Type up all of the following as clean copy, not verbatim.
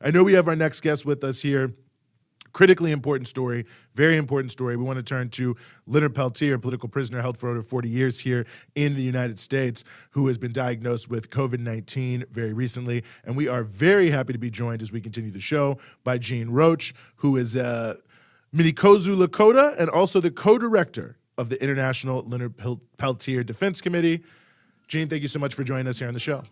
I know we have our next guest with us here. Critically important story, very important story. We want to turn to Leonard Peltier, a political prisoner held for over 40 years here in the United States, who has been diagnosed with COVID-19 very recently. And we are very happy to be joined as we continue the show by Jean Roach, who is Mnicoujou Lakota and also the co-director of the International Leonard Peltier Defense Committee. Jean, thank you so much for joining us here on the show.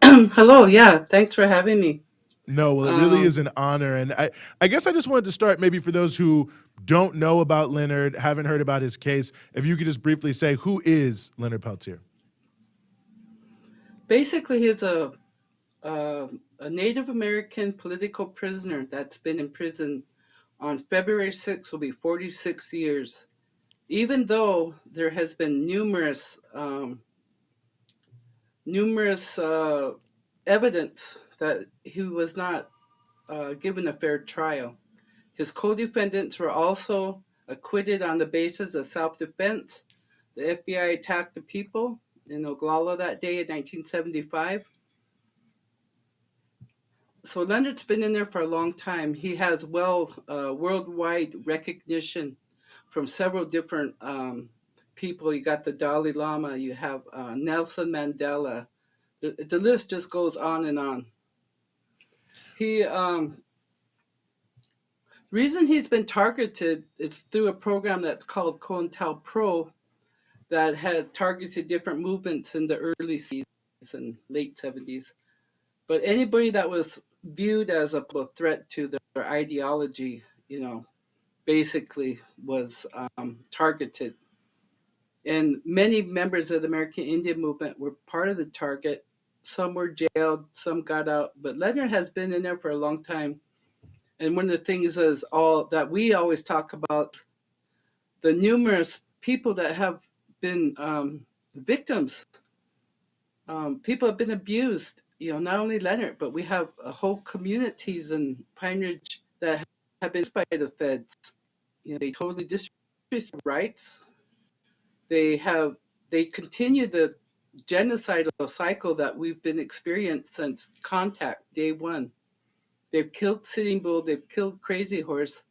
Hello, yeah, thanks for having me. No, well, it really is an honor. And I guess I just wanted to start maybe for those who don't know about Leonard, haven't heard about his case, if you could just briefly say, who is Leonard Peltier? Basically, he's a Native American political prisoner that's been in prison on February 6th will be 46 years. Even though there has been numerous evidence that he was not given a fair trial. His co-defendants were also acquitted on the basis of self-defense. The FBI attacked the people in Oglala that day in 1975. So Leonard's been in there for a long time. He has worldwide recognition from several different people. You got the Dalai Lama, you have Nelson Mandela. The list just goes on and on. He reason he's been targeted is through a program that's called COINTELPRO that had targeted different movements in the early 60s and late 70s. But anybody that was viewed as a threat to their ideology, basically was targeted. And many members of the American Indian movement were part of the target. Some were jailed, some got out. But Leonard has been in there for a long time. And one of the things is all that we always talk about the numerous people that have been victims. People have been abused. Not only Leonard, but we have whole communities in Pine Ridge that have been by the feds. They totally disrespect rights. They continue the genocidal cycle that we've been experiencing since contact day one. They've killed Sitting Bull, they've killed Crazy Horse,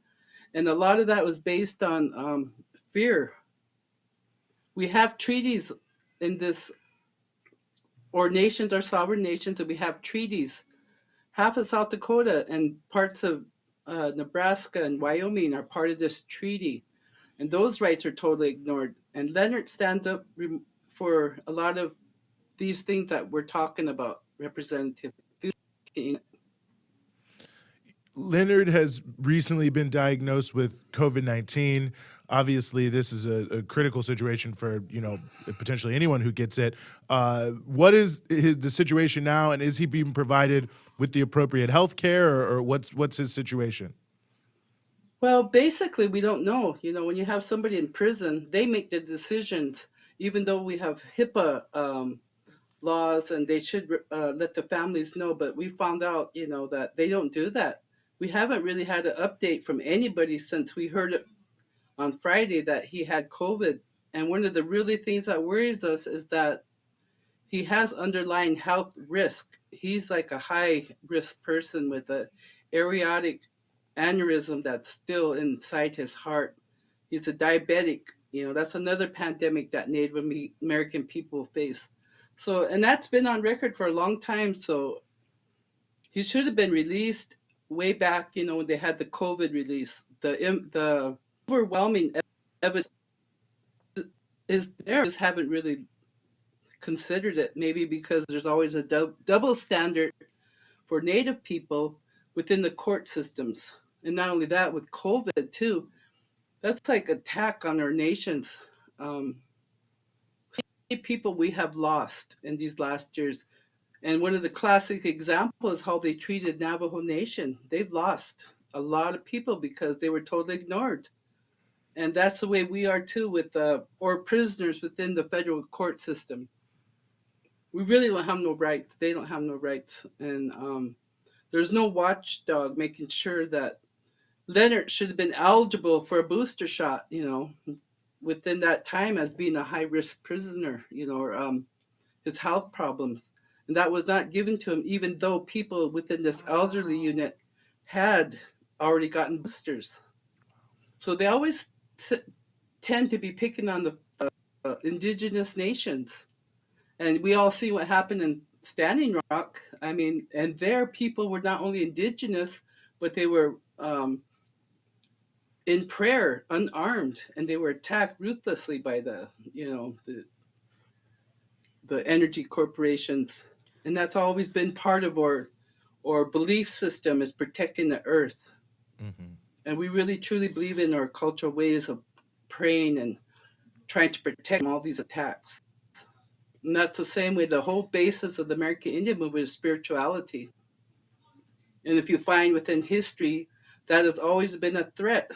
and a lot of that was based on fear. We have treaties in this, or nations are sovereign nations, and we have treaties. Half of South Dakota and parts of Nebraska and Wyoming are part of this treaty, and those rights are totally ignored. And Leonard stands up for a lot of these things that we're talking about, Representative. Leonard has recently been diagnosed with COVID-19. Obviously, this is a critical situation for potentially anyone who gets it. What is the situation now, and is he being provided with the appropriate health care, or what's his situation? Well, basically, we don't know. When you have somebody in prison, they make the decisions, even though we have HIPAA laws and they should let the families know. But we found out, that they don't do that. We haven't really had an update from anybody since we heard it on Friday that he had COVID. And one of the really things that worries us is that he has underlying health risk. He's like a high risk person with a aortic aneurysm that's still inside his heart. He's a diabetic. That's another pandemic that Native American people face. So, and that's been on record for a long time. So he should have been released way back, when they had the COVID release. The overwhelming evidence is there. Just haven't really considered it. Maybe because there's always a double standard for Native people within the court systems. And not only that, with COVID too, that's like attack on our nations. People we have lost in these last years. And one of the classic examples is how they treated Navajo Nation. They've lost a lot of people because they were totally ignored. And that's the way we are too with or prisoners within the federal court system. We really don't have no rights. They don't have no rights. And there's no watchdog making sure that Leonard should have been eligible for a booster shot, within that time as being a high risk prisoner, or his health problems. And that was not given to him, even though people within this elderly unit had already gotten boosters. So they always tend to be picking on the indigenous nations. And we all see what happened in Standing Rock. I mean, and there people were not only indigenous, but they were in prayer, unarmed, and they were attacked ruthlessly by the energy corporations. And that's always been part of our belief system, is protecting the earth. Mm-hmm. And we really truly believe in our cultural ways of praying and trying to protect from all these attacks. And that's the same way the whole basis of the American Indian movement is spirituality. And if you find within history, that has always been a threat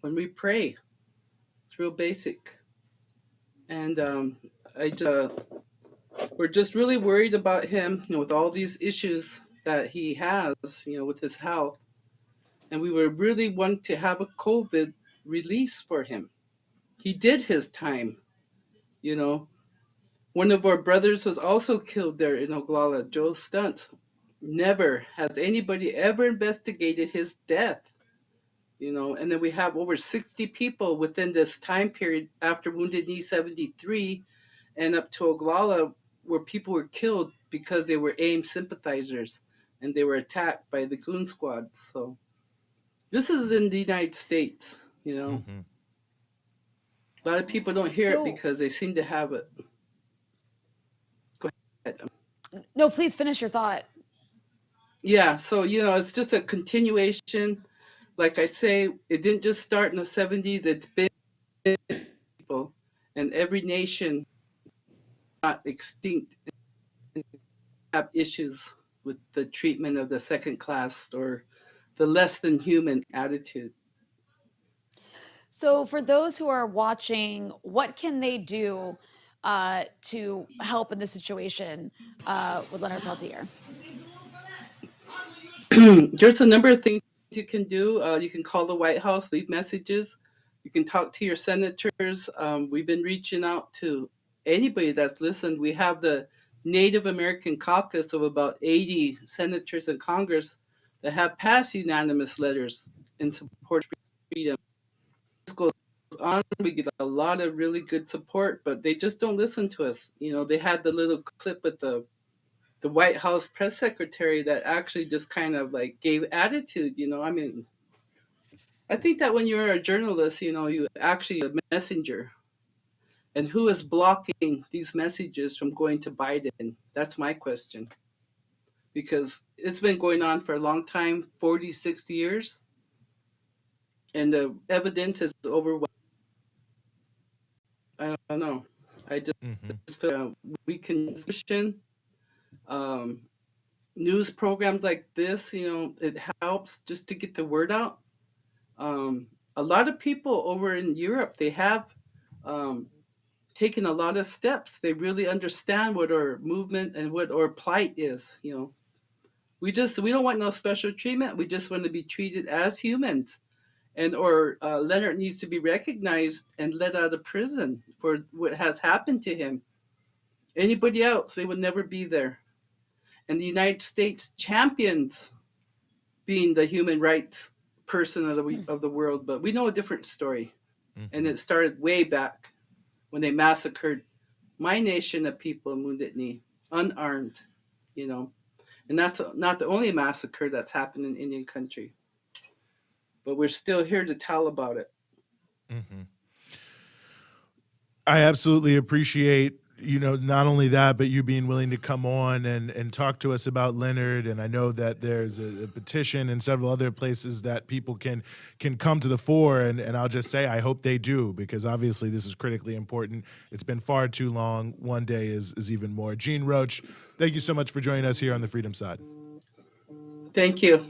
when we pray. It's real basic. And we're just really worried about him, with all these issues that he has, with his health. And we were really wanting to have a COVID release for him. He did his time, you know. One of our brothers was also killed there in Oglala, Joe Stuntz. Never has anybody ever investigated his death, And then we have over 60 people within this time period after Wounded Knee 73 and up to Oglala, where people were killed because they were AIM sympathizers and they were attacked by the goon squads. So this is in the United States, Mm-hmm. A lot of people don't hear it So, because they seem to have it. Go ahead. no, please finish your thought. Yeah, so it's just a continuation. Like I say, it didn't just start in the 70s. It's been people, and every nation not extinct have issues with the treatment of the second class or the less than human attitude. So, for those who are watching, what can they do to help in this situation with Leonard Peltier? There's a number of things you can do. You can call the White House, leave messages. You can talk to your senators. We've been reaching out to anybody that's listened. We have the Native American caucus of about 80 senators in Congress that have passed unanimous letters in support of freedom. This goes on. We get a lot of really good support, but they just don't listen to us. They had the little clip with the White House press secretary that actually just kind of like gave attitude. I mean, I think that when you're a journalist, you actually a messenger. And who is blocking these messages from going to Biden? That's my question. Because it's been going on for a long time, 46 years, and the evidence is overwhelming. I don't know. I just Mm-hmm. feel we can um, news programs like this, it helps just to get the word out. A lot of people over in Europe, they have um, taken a lot of steps. They really understand what our movement and what our plight is. We don't want no special treatment. We just want to be treated as humans. And or Leonard needs to be recognized and let out of prison for what has happened to him. Anybody else, they would never be there. And the United States champions being the human rights person of the world, but we know a different story, and Mm-hmm. it started way back when they massacred my nation of people in Wounded Knee, unarmed, you know, and that's not the only massacre that's happened in Indian country, but we're still here to tell about it. Mm-hmm. I absolutely appreciate, not only that, but you being willing to come on and talk to us about Leonard. And I know that there's a petition and several other places that people can come to the fore. And I'll just say, I hope they do, because obviously this is critically important. It's been far too long. One day is even more. Gene Roach, thank you so much for joining us here on the Freedom Side. Thank you.